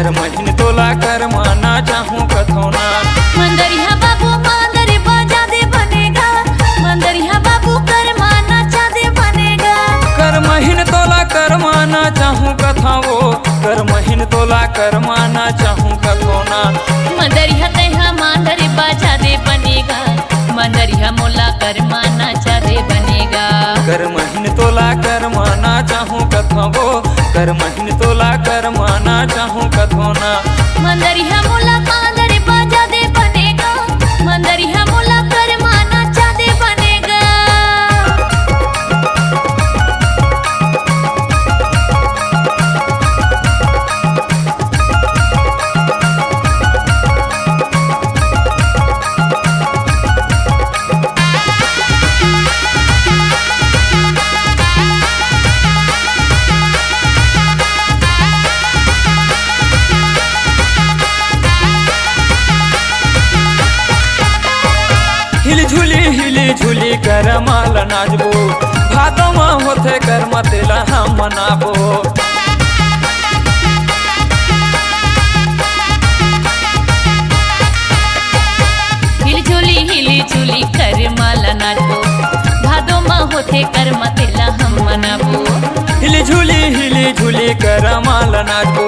कर महीन तोला कर माना चाहूँ कथौना। मंदरिया बाबू मांदरी बजा दे बनेगा, मंदरिया बाबू कर माना चादे बनेगा। कर महीन तोला कर माना चाहूँ कथाओ, कर महीन तोला कर माना चाहूँ कथौना। मंदरिया तैहा मांदरी बजा दे बनेगा, मंदरिया मोला कर माना चादे बनेगा। कर महीन तोला कर माना चाहूँ कथाओ, कर महीन तोला कर माना चाहूँ कथौना। मंदरिया मोला मांदरी बजा दे बनेगा, मंदरिया मोला कर माना चादे बनेगा। हिली झूली कर माल नाचबो, भादो में होते कर मतेला हम मनाबो। हिली झूली कर माला नाचबो, भादो में होते कर मतेला हम मनाबो। हिली झूली कर माल नाचबो,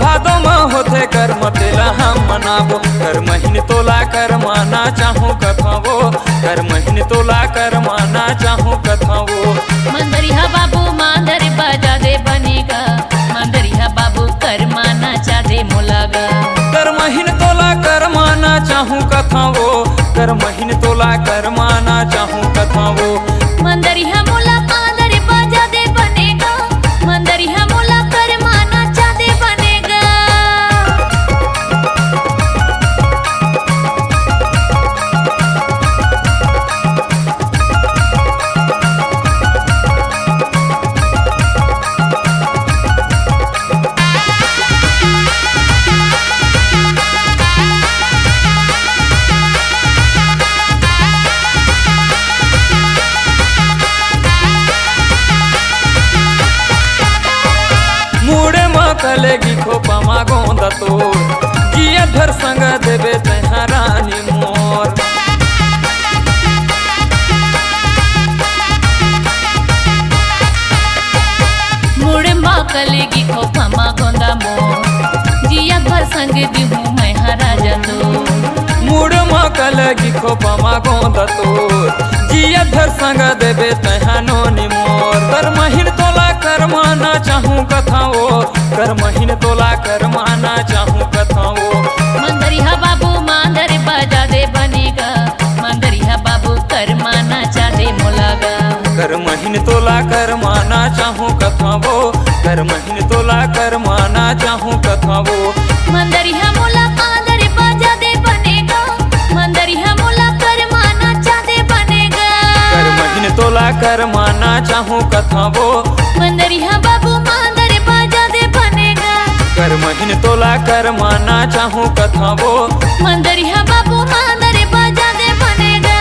भादो में होते कर मतेला हम मनाबो। कर महीन तोला कर माना चाहूँ कथाओ, कर महीन तोला कर माना चाहूँ कथाओ। मंदरिया बाबू मांदर बजा दे बनेगा, मंदरिया बाबू कर माना चादे मोलागा। कर महीन तोला कर माना चाहूँ कथाओ, कर महीन तोला कर माना चाहूँ कथाओ। मंदरिया मोला मांदर बजा दे बनेगा, मंदरिया मोला कर माना चादे बनेगा। मूड़े मकलेगी खोपा गोंदा तोर, जिया धर संग देवे तैहा रानी मोर। मुड़े माकलेगी खोपा मा गोंदा मोर, जिया भर संग दिहूँ मैं राजा तो। मूड़ मकलेगी खोपा गोंदा तोर, जिया धर संग देवे तैहा नोनी मोर। कर महीन तोला कर माना चाहूँ कथाओ, कर महीन तोला कर माना चाहूँ कथाओ। मंदरिया बाबू मांदर बजा दे बनेगा, मंदरिया बाबू कर माना चादे मोलागा। कर महीन तोला कर माना चाहूँ कथाओ, कर महीन तोला कर माना चाहूँ कथाओ। मंदरिया मोला मांदर बजा दे बनेगा, मंदरिया मोला कर माना चादे बनेगा। कर महीन तोला कर माना चाहूँ कथाओ, मंदरिया बाबू मांदर बजा दे बनेगा। कर महीन तोला कर माना चाहूँ कथाओ। मंदरिया बाबू मांदर बजा दे बनेगा।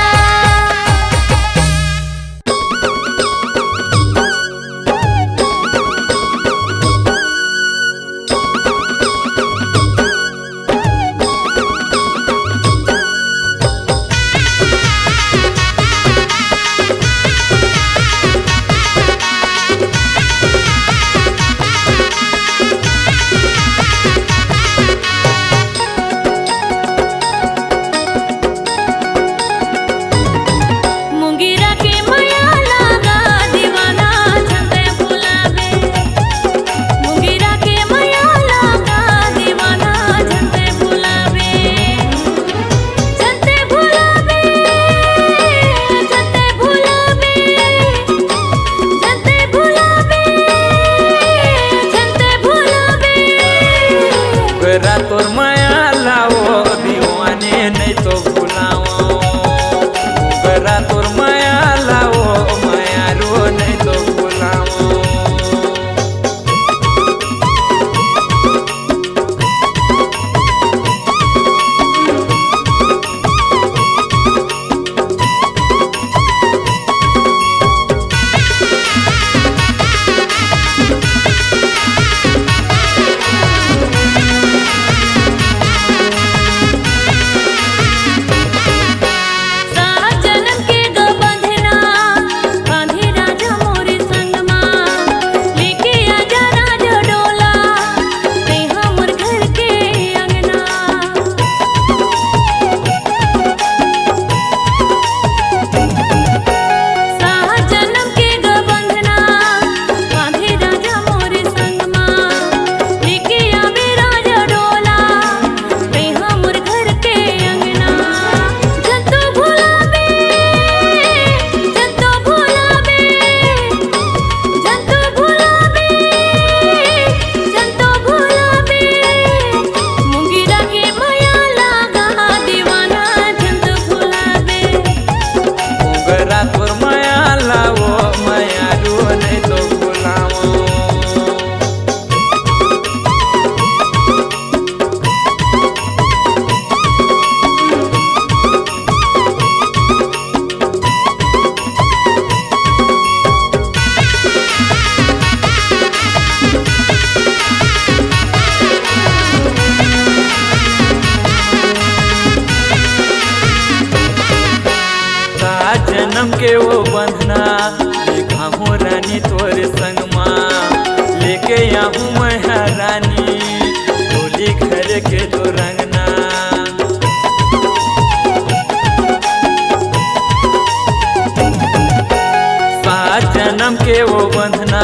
के वो बंधना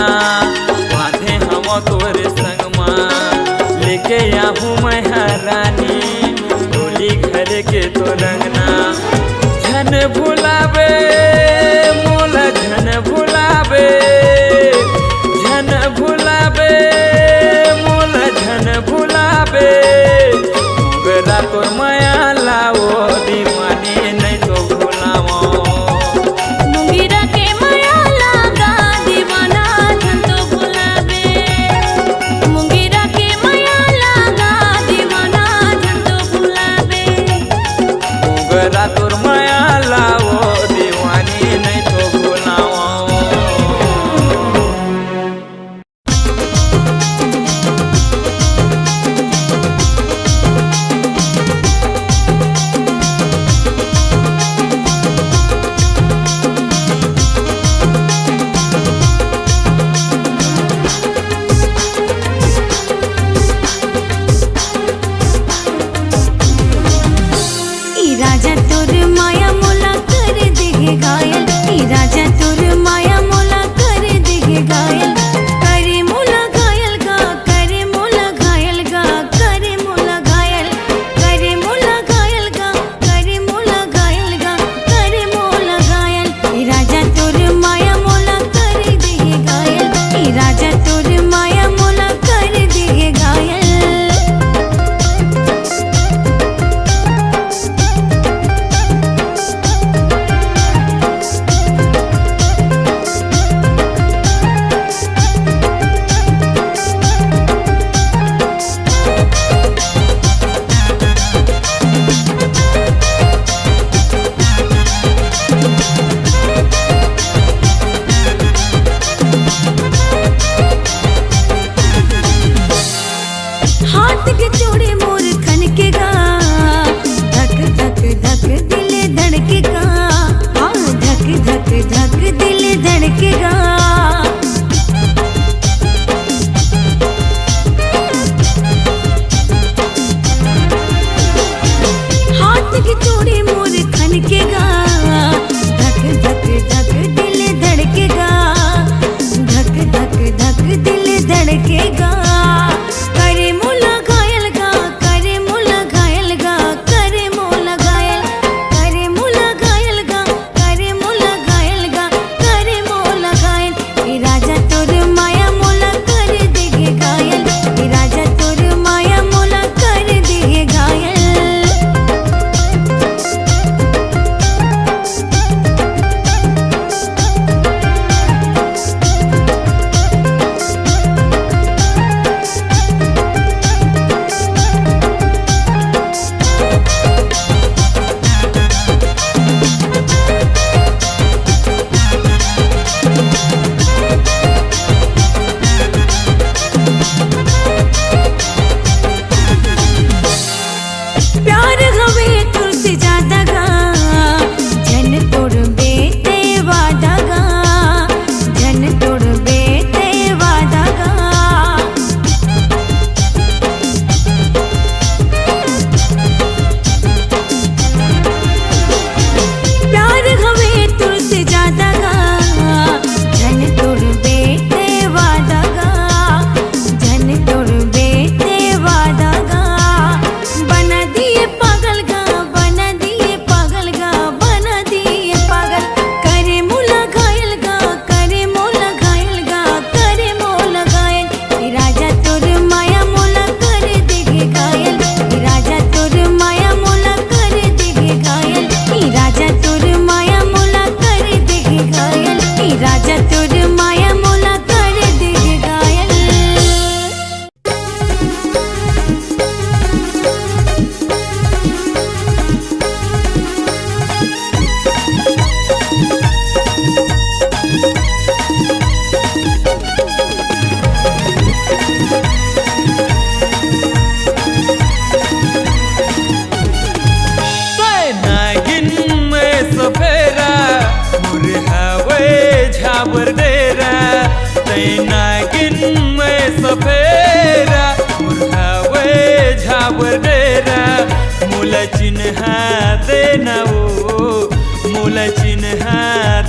बांधे हम तोरे संगमा लेके आहूँ मैं रानी डोली घर के तो रंगना झन भुलावे मोला झन भुलावे झन भुलावे मोला झन भुलावे मोगरा तोर माया लाओ दीवानी नहीं तो भुलाओ मुंगेरा के माया लागा दीवाना झन तो भुलावे मुंगेरा के माया लागा दीवाना झन तो भुलावे मोगरा तोर माया लाओ दीवानी नहीं तो भुलाओ ई राजा तोर माया मोला कर देगे घायल ई राजा तोर माया मोला कर देगे घायल करे मोला घायल गा करे मोला घायल गा करे मोला घायल करे मोला घायल गा करे मोला घायल गा करे मोला घायल ई राजा तोर माया मोला कर देगे घायल ई राजा तोर माया मोला कर देगे घायल हाथ के चूड़े मोर खन के गा धक धक धक दिल धड़के गा हाँ धक धक धक दिल धड़के गा हाथ के चूड़े मोर खन के गा धक धक धक दिल धड़के गा धक धक धक दिल धड़के गा करे मोला घायल गा करे मोला घायल गा करे मोला घायल करे मोला घायल गा करे मोला घायल गा करे मोला घायल ई राजा तोर माया मोला कर देगे घायल ई राजा तोर माया मोला कर देगे घायल प्यार हवे तुझसे ज्यादा गा जन तोड़ बेते वादा गा जन तोड़ बेते वादा गा प्यार हवे तुझसे ज्यादा गा जन तोड़ बेते वादा गा जन तोड़ बेते वादा गा बना दिए पागल गा बना दिए पागल गा बना दिए पागल करे मोला घायल गा करे मोला घायल गा करे मोला घायल ई राजा तोर माया मोला कर देगे घायल ई राजा तोर माया मोला कर देगे घायल ई राजा तोर माया मोला कर देगे घायल ई राजा तोर माया मोला कर देगे घायल नागिन में सफेरा मुरहावे झाबर डेरा नागिन में सफेरा मुरहावे झाबर डेरा मुला चिन्हा देनावो मुला चिन्हा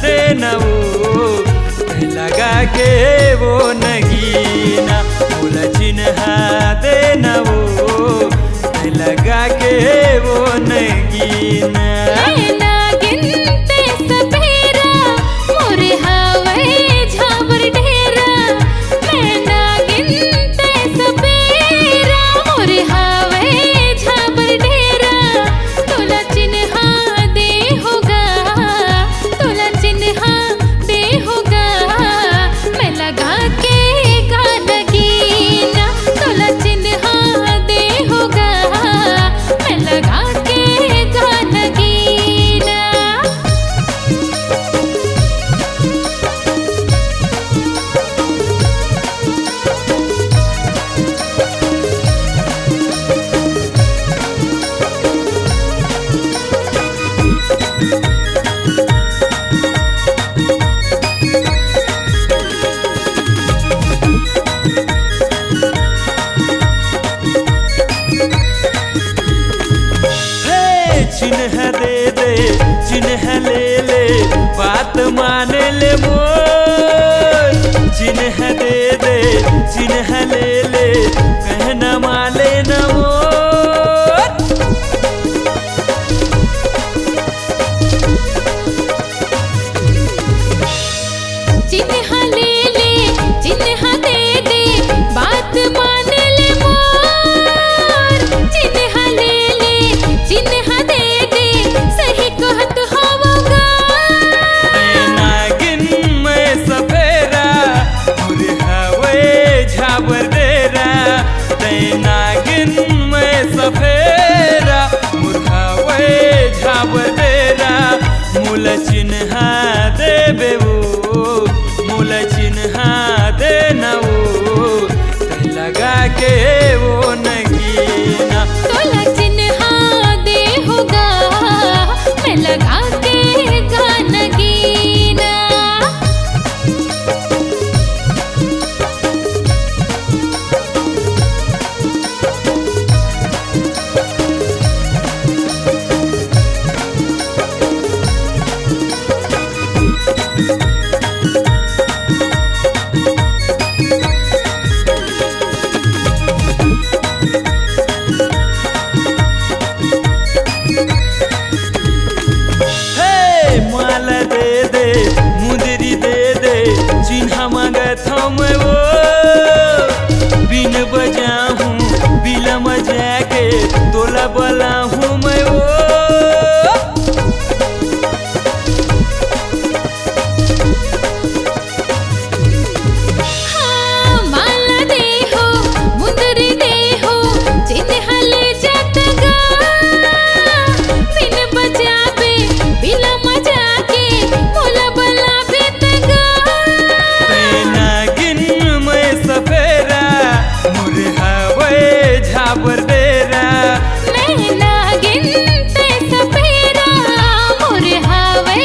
देनावो लगा के वो नगीना मोला चिन्ह देना वो लगा के वो नगीना नागिन ते सपेरा मोरे हावे झाबर ढेरा मैं नागिन ते सपेरा मोरे हावे झाबर ढेरा तोला चिन्हा दे होगा तोला चिन्हा दे होगा मैं लगा के गानगीना तोला चिन्हा दे होगा मैं लगा के गानगीना हे चिन्ह दे दे चिन्ह ले ले बात मान ले मोर चिन्ह दे दे चिन्ह ले ले कहना माले न मोर चिन्हा ले ले चिन्हा दे दे बात मान ले मोर चिन्हा ले ले चिन्हा दे दे सही कहत होगा नागिन में सफेरा मुरे हवे झाबर डेरा नागिन में सफेरा मुरहावे झाबर डेरा मूल चिन्ह देबे वो मूल चिन्ह देना वो लगा के वो नगीना तोला चिन्हा दे होगा मैं लगा के गानगीना हे माल दे दे मुंदरी दे दे चिन्ह मांगत हम वो बिन बजा हूँ बिलम जाके तोला बला हूँ मैं वो हाँ माला दे हो मुंदरी दे हो चिन्ह ले जातगा बिन बजाबे बिला मजा के मोला बला बेतगा नागिन में सफेरा मुरे हवे झाबर डेरा मैं नागिन ते सपेरा मोरे हावे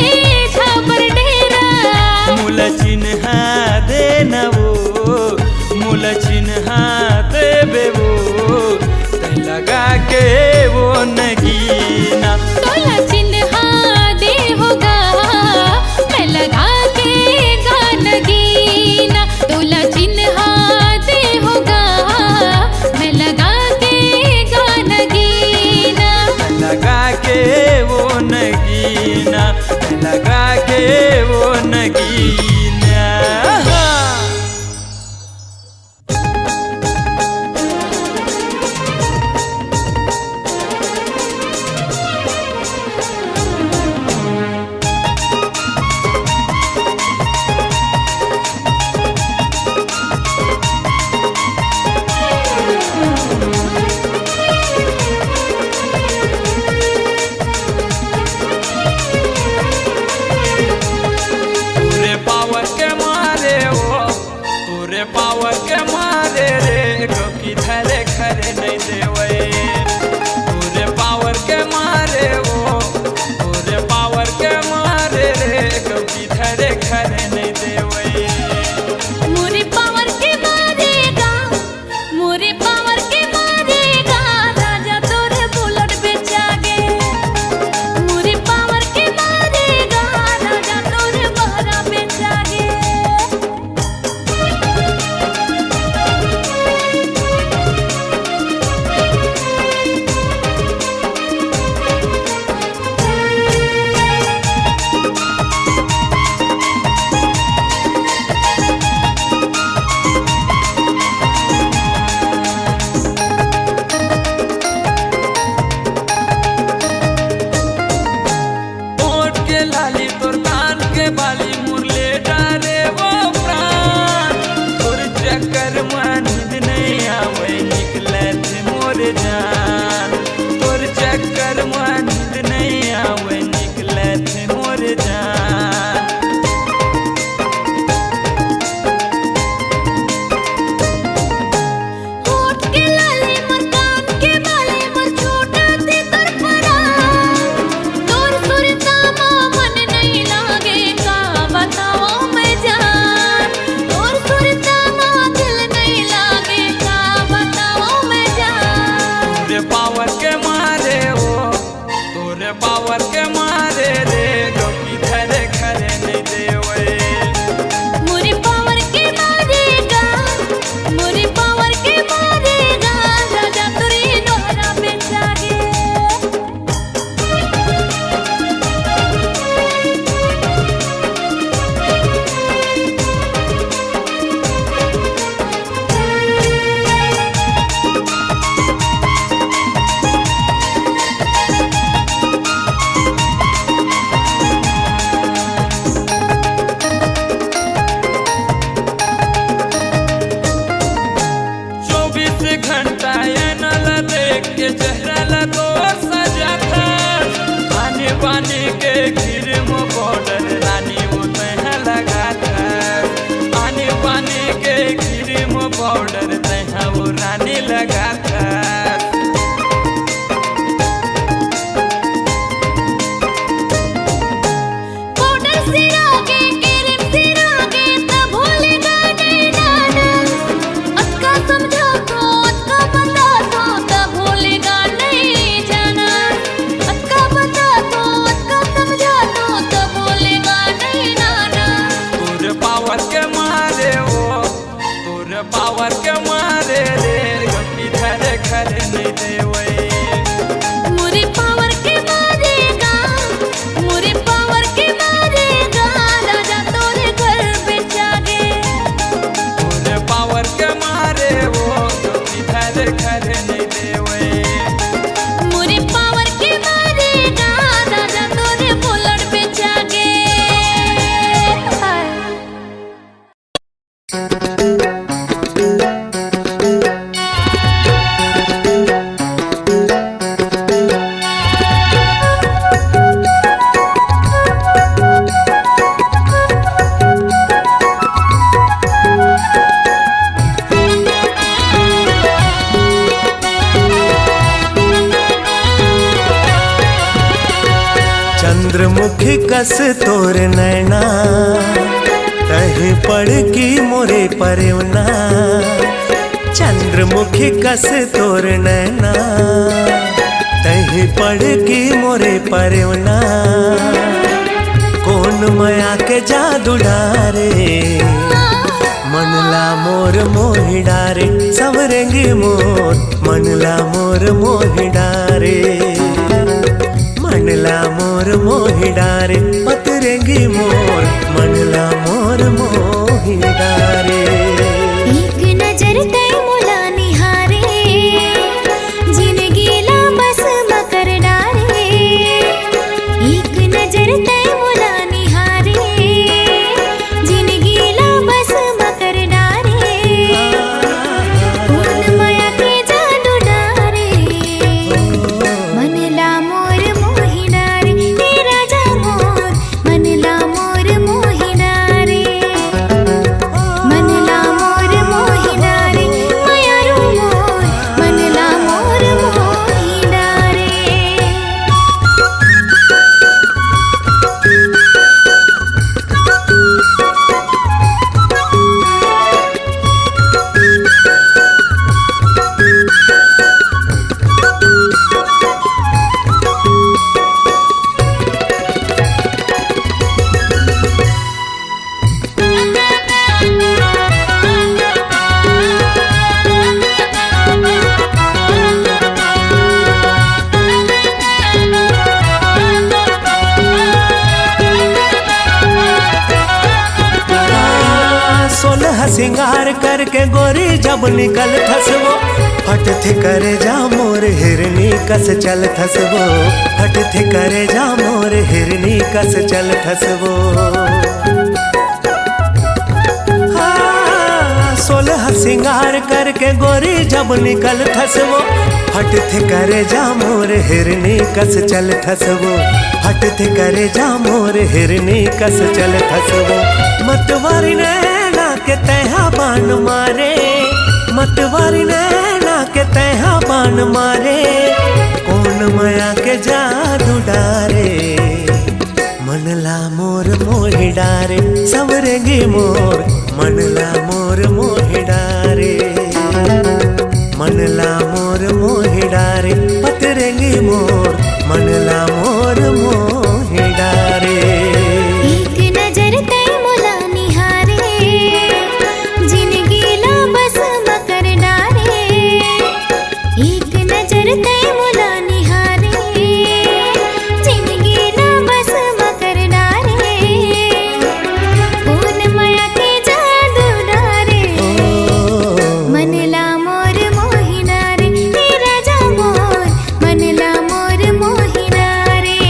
झाबर ढेरा मूल चिन्ह देना वो मूल चिन्ह देबे वो लगा के वो नगीना तोला चिन्हा दे होगा मैं लगा के गानगीना तोला चिन्हा दे होगा मैं लगा के गानगीना लगा के वो नगीना लगा के वो नगीना चंद्रमुखी कस तोर नैना तहीं पड़ की मोरे परवना। चंद्रमुखी कस तोर नैना तहीं पड़ की मोरे परवना। कौन माया के जादू डारे मनला मोर मोहि डारे। सवरेंगी मोर मनला मोर मोहि डारे। मनला मोर मोहि डारे पतरेंगी मोर मनला मोर मोहि डारे। एक नजर तय मुला निहारे जिंदगीला बस मकर डारे। एक नजर तय मुला निहारे जिंदगीला बस मकर डारे। कौन माया के जादू डारे मनला मोर मोहि डारे। तेरा जा मोर मनला मोर मोहि डारे। मनला मोर मोहि डारे मायारू मोर मनला मोर मोहि डारे। सोलह सिंगार करके गोरी जब निकल थसवो। फट थे करे जा मोर हिरनी कस चल थसवो। फट थे करे जा मोर हिरनी कस चल थसवो। सोलह सिंगार करके गोरी जब निकल थसवो। फट थे करे जा मोर हिरनी कस चल थसवो। फट थे करे जा मोर हिरनी कस चल थसवो। मतवारी नैना के तैहा बान मारे। मतवारी नैना के तैहा बान मारे। कौन माया के जादू डारे मनला मोर मोहि डारे। सवरेंगी मोर मनला मोर मोहि डारे। मनला मोर मोहि डारे पतरेंगी मोर मनला मोर मोहि डारे। एक नजर तय मुला निहारे जिंदगीला बस मकर डारे। एक नजर तय मुला निहारे जिंदगीला बस मकर डारे। कौन माया के जादू डारे मनला मोर मोहि डारे। तेरा जा मोर मनला मोर मोहि डारे।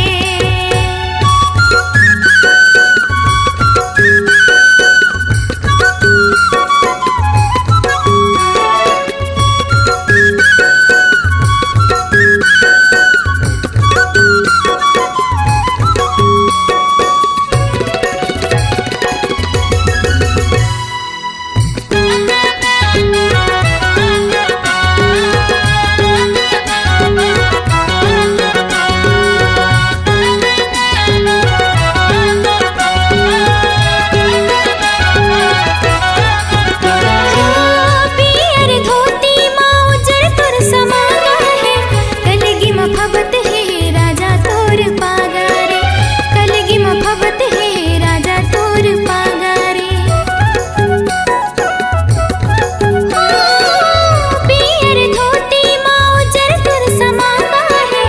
पियर धोती माँ उजर तुर समागा है। कलगी मफबत है राजा तोर पागा रे। कलगी मफबत है राजा तोर पागा रे। पियर धोती माँ उजर तुर समागा है।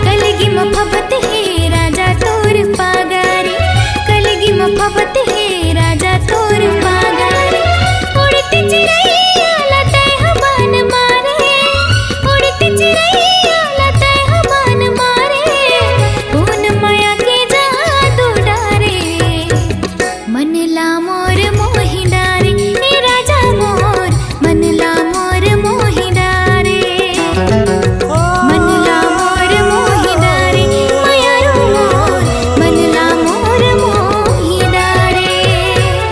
कलगी मफबत है राजा तोर पागा रे। कलगी मफबत है राजा तोर पागा रे। उड़ती चिड़ैया लतै हवान मारे। उड़ती चिड़ैया लतै हवान मारे। कौन माया के जादू डारे मनला मोर मोहि डारे। हे राजा मोर मनला मोर मोहि डारे। मनला मोर मोहि डारे मायारू मोर मनला मोर मोहि डारे।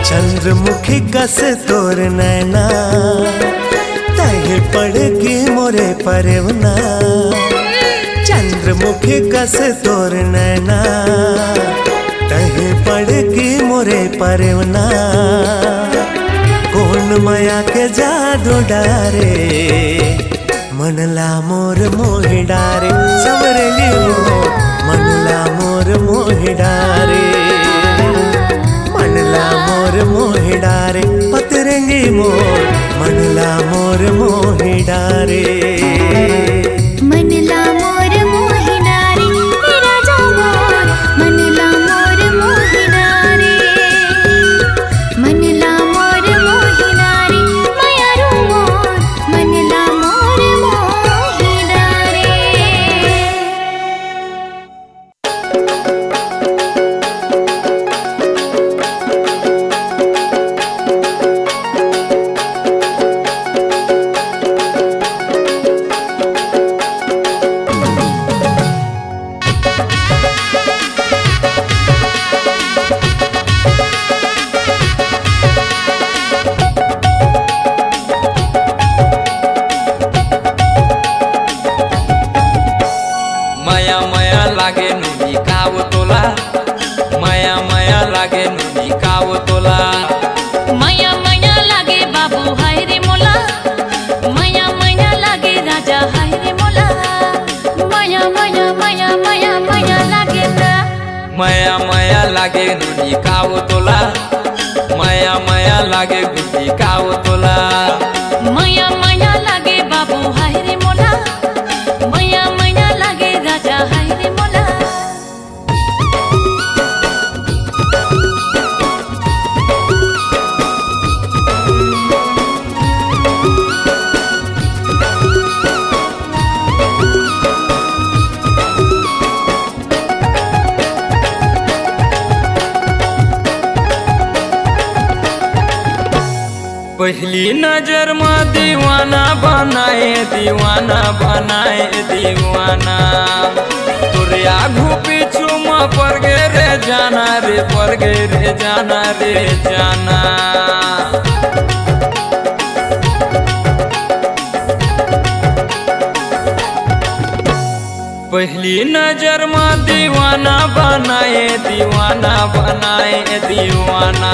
चंद्रमुखी कस तोर नैना तहीं पड़ की मोरे परवना। चंद्रमुखी कस तोर नैना तोरे परवना कौन माया के जादू डारे मनला मोर मोहि डारे सवरेली मोर मनला मोर मोहि डारे मनला मोर मोहि डारे पतरंगी मोर मनला मोर मोहि डारे मनला मोर मोहि डारे राजा मोर मनला मोर मोहि डारे मनला मोर मोहि डारे मायारू मोर मनला मोर मोहि डारे माया माया लागे नुनी काव तोला माया माया लागे नुनी काव तोला माया माया लागे बाबू हाय रे मोला माया माया लागे राजा हाय रे मोला माया माया माया माया माया लागे ना माया माया लागे नुनी काव तोला माया माया लागे गुटी काव तोला माया माया लागे बाबू हाय रे मोला माया माया लागे राजा हाय रे मोला पहली नजर में दीवाना बनाए दीवाना बनाए दीवाना तोरे आगू पीछू में पड़ गे रे जाना रे पड़ गे रे जाना रे जाना पहली नजर में दीवाना बनाए दीवाना बनाए दीवाना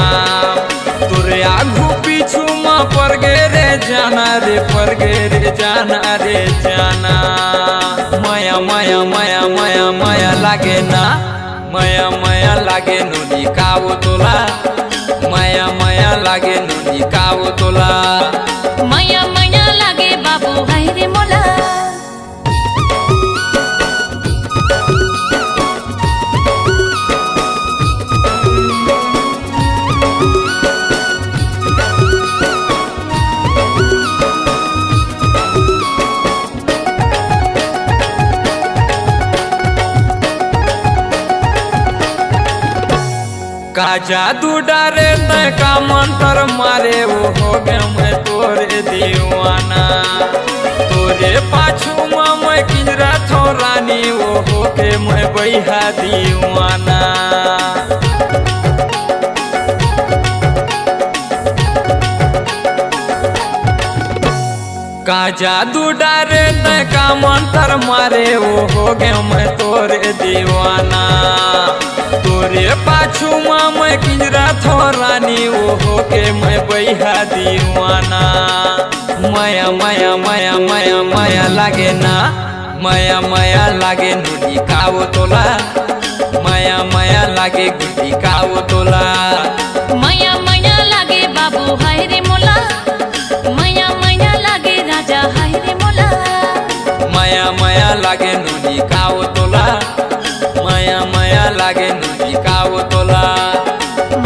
तोरे आगू पीछू में पड़ गे रे जाना रे पड़ गे रे जाना रे जाना माया माया माया माया माया लागे ना माया माया लागे नुनी काव तोला माया माया लागे नुनी काव तोला माया माया लागे बाबू हाय रे मोला का जादू डारे तय का मंत्र मारे वो हो गए मैं तोरे दीवाना तोरे पाछू में मैं किंजरा थो रानी वो हो के मैं बैहा दीवाना का जादू डारे तय का मंत्र मारे वो हो गए मैं तोरे दीवाना तोरे पाछू में मैं किंजरा थो रानी वो हो के मैं बैहा दीवाना माया माया माया माया माया लागे ना माया माया लागे नुनी काव तोला माया माया लागे गुटी काव तोला माया माया लागे बाबू हाय रे मोला माया माया लागे राजा हाय रे मोला माया माया लागे नुनी काव तोला माया माया लागे नुनी काव तोला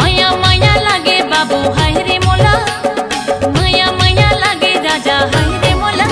माया माया लागे बाबू हाय रे मोला माया माया लागे राजा हाय रे मोला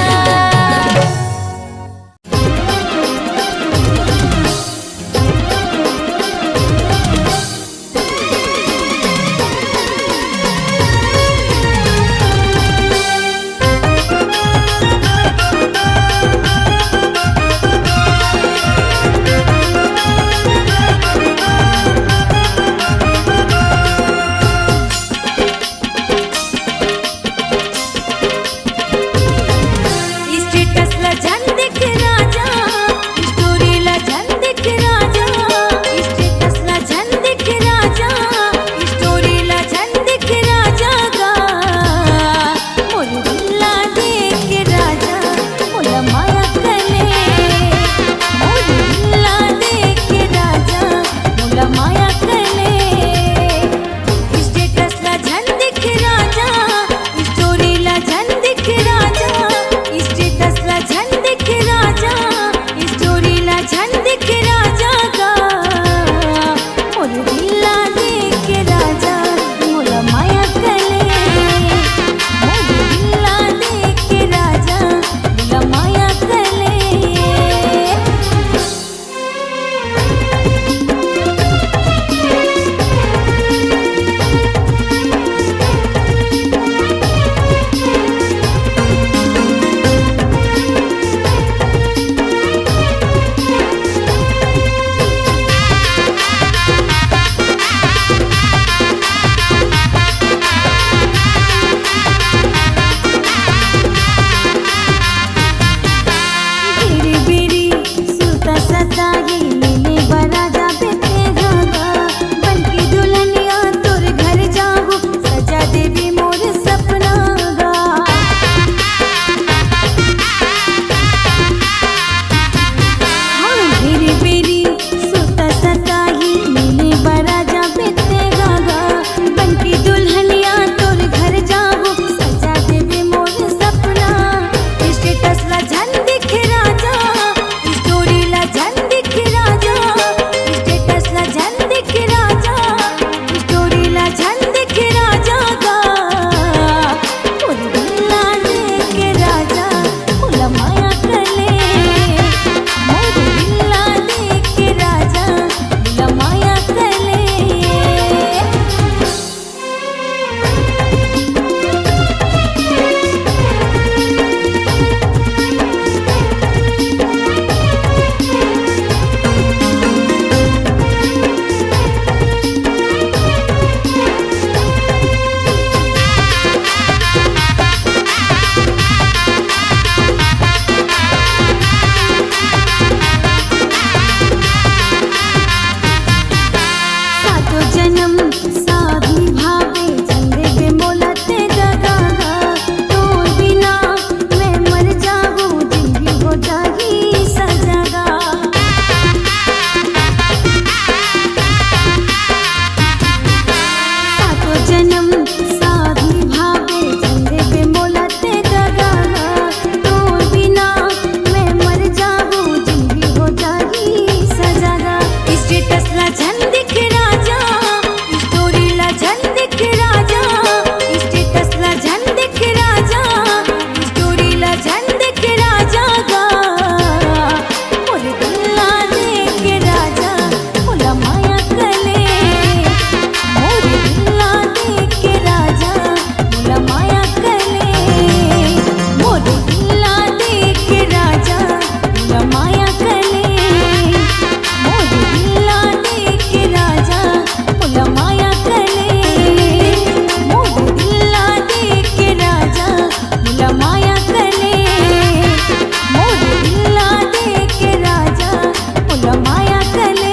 बेरी बेरी सुता सताही मिले बराजा बिते गागा बनकी दुल्हनिया तोर घर जाबो सजा देवे मोर सपना स्टेटस ला झन दिख राजा स्टोरी ला झन दिख राजा स्टेटस ला झन दिख राजा स्टोरी ला झन दिख राजा गा मोर दिला देख राजा मोला माया कले मोर दिला देख राजा मोला माया कले सातो जन्म साधी भावे चंदे पे मोलते दगागा तोर बिना मैं मर जाऊं जिंदगी हो जागी सजागा सातो जन्म साधी भावे चंदे पे मोलते दगागा तोर बिना मैं मर जाऊं जिंदगी हो जागी सजागा स्टेटस ला झन दिख राजा स्टोरी ला झन दिख राजा स्टेटस ला झन दिख राजा स्टोरी ला झन दिख राजा गा मोर दिला देख राजा मोला माया कले मोर दिला देख राजा मोला माया कले मोर दिला देख राजा मोला माया कले मोर दिला देख राजा मोला माया कले मोर दिला देख राजा मोला माया कले मोर दिला देख राजा मोला माया कले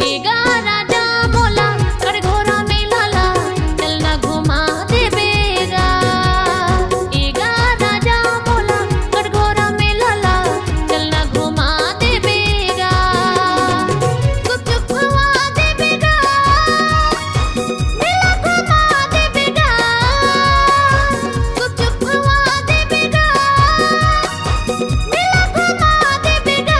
एगा राजा मोला कटघोरा मेलाला चलना घुमा देबेगा एगा राजा मोला कटघोरा मेलाला चलना घुमा देबेगा गुपचुप घुमा देबेगा मेला घुमा देबेगा गुपचुप घुमा देबेगा मेला घुमा देबेगा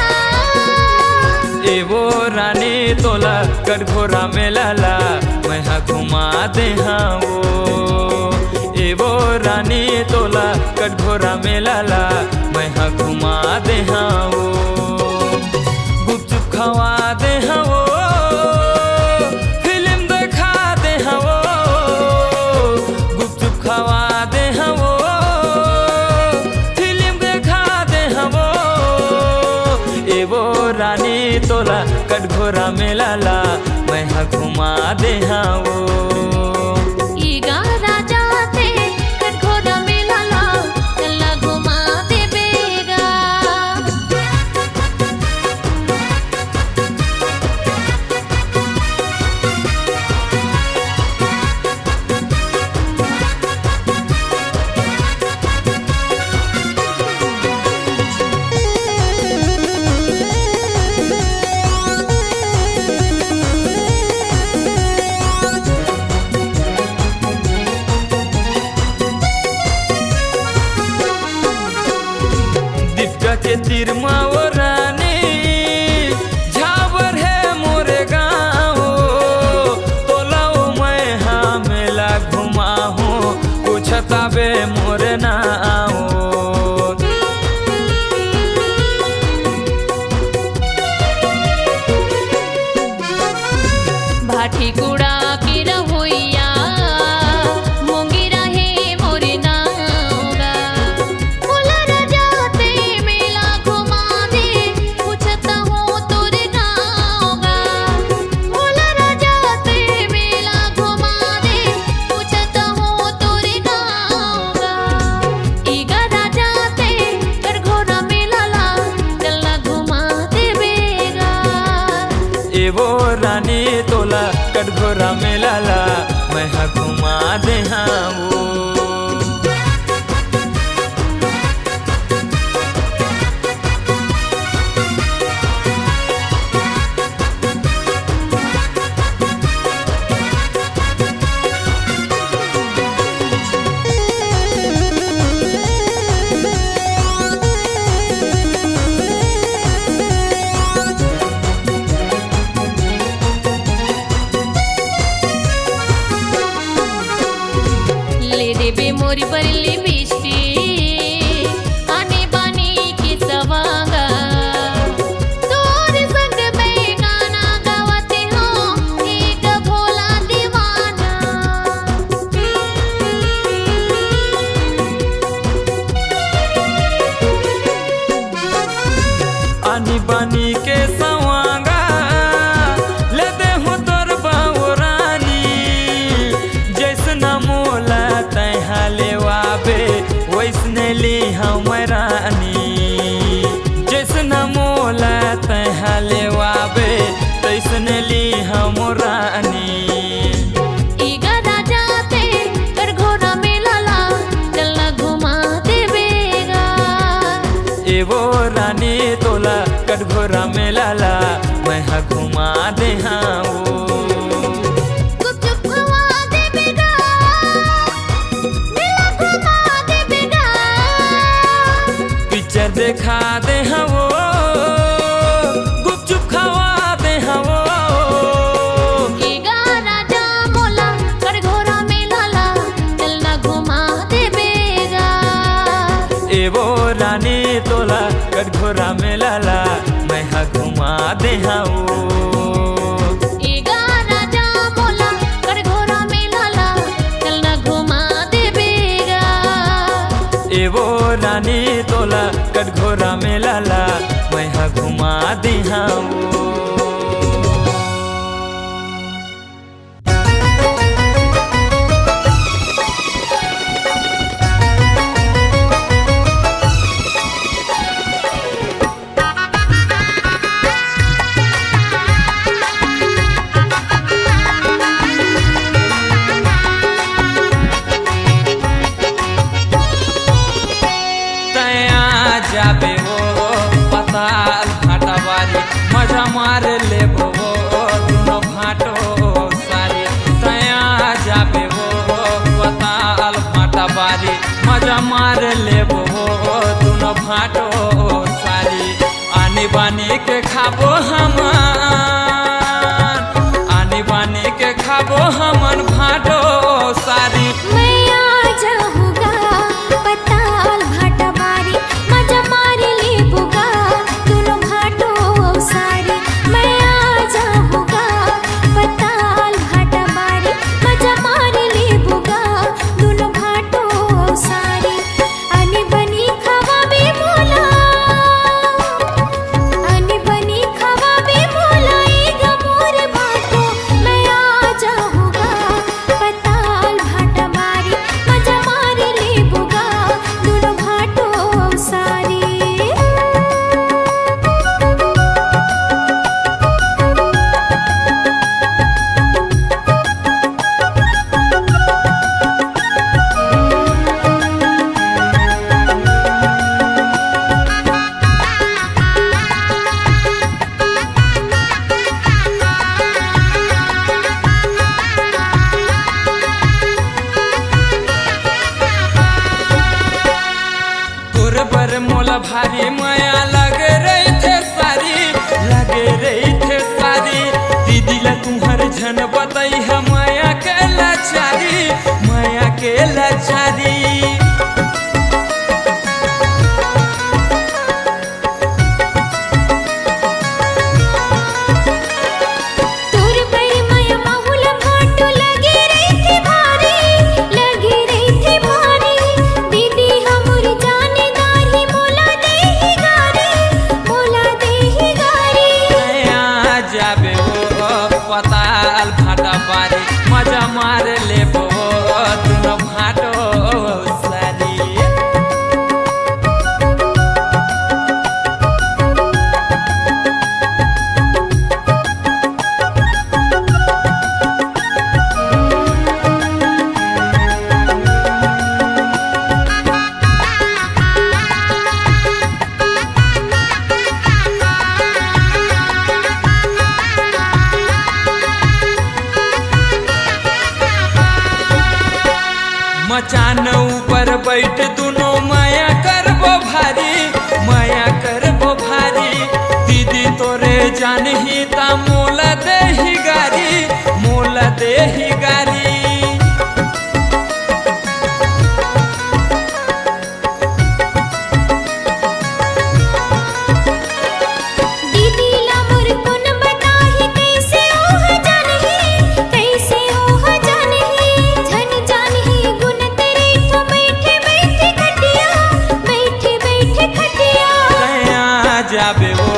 एवो रानी तोला कटघोरा मेलाला मैं हा घुमा दे हाँ वो एवो रानी तोला कटघोरा मेलाला मैं हा घुमा दे हाँ वो गुपचुप खवा दे हाँ वो फिल्म दिखा दे हाँ वो गुपचुप खवा दे हाँ वो फिल्म दिखा दे हाँ वो एवो रानी तोला कटघोरा मेलाला मैं हा घुमा दे हाँ वो ईगा राजा थे कटघोरा मेलाला चलना घुमा देबेगा रानी तोला कटघोरा में लाला मैं हा घुमा दे हाँ वो। ले देबे मोरी बरली बिस्टी आने बानी की सवांगा तोर संग में गाना गावते हो एक भोला दीवाना। आनी बानी के सवांगा ले दे हूँ तोर बाऊ रानी जैसना मोला तैहा लेवाबे वैसने ली हम रानी जैसना मोला तैहा लेवाबे तैसने ली हम रानी। ईगा राजा ते कर घोड़ा में लाला चलना घुमा देवेगा। एवो रानी तोला कटघोरा में लाला मैं हा घुमा दे हाँ वो। गुपचुप घुमा देवेगा मेला घुमा देवेगा। पिक्चर देखा दे हाँ वो गुपचुप खावा दे हाँ वो। ईगा राजा मोला कर घोड़ा में लाला चलना घुमा देवेगा। एवो रानी तोला कटघोरा में लाला मैं हा घुमा दे हाँ वो। ईगा राजा मोला कर घोड़ा में लाला चलना घुमा देवेगा। एवो रानी तोला कटघोरा में लाला मैं हा घुमा दे हाँ वो। जाबे वो पताल भाटा बारी मजा मार ले वो दोनों भाटो सारी तया जाबे वो पताल भाटा बारी मजा मार ले वो दोनों भाटो सारी। आने बानी के खाबो हम आने बानी के खाबो हमन भाटो सारी। मैं आ जाऊंगा पताल भाटा बारी मजा मार लेबूगा दोनों भाटो सारी। मैं आ जाऊंगा पताल भाटा बारी मजा मार लेबूगा दोनों भाटो सारी। आनी बनी खवा भी बोला आनी बनी खवा भी बोला एक मोर भाटो। मैं आ जाऊंगा पताल भाटा बारी मजा मार लेबूगा दोनों भाटो सारी। तोर बर मोला भारी माया लग रही थे सारी दीदी ला तुम्हार झन बताई है माया के लाचारी। तोर पर माया माहुला भाटो लगे रही थी भारी दीदी हमर जानेदार ही मोला देही गारी। नया जानही ता मोल देही गारी, मोल देही गारी। दीदी ला मोर कोन बताही कैसे ओह जानही, कैसे ओह जानही। झन जानही गुन तेरे ठो बैठे बैठे खटिया, बैठे बैठे खटिया। कया जाबे वो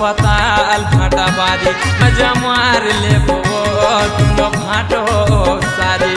पताल भाटा बारी, मजा मार ले वो तुम भाटो सारी।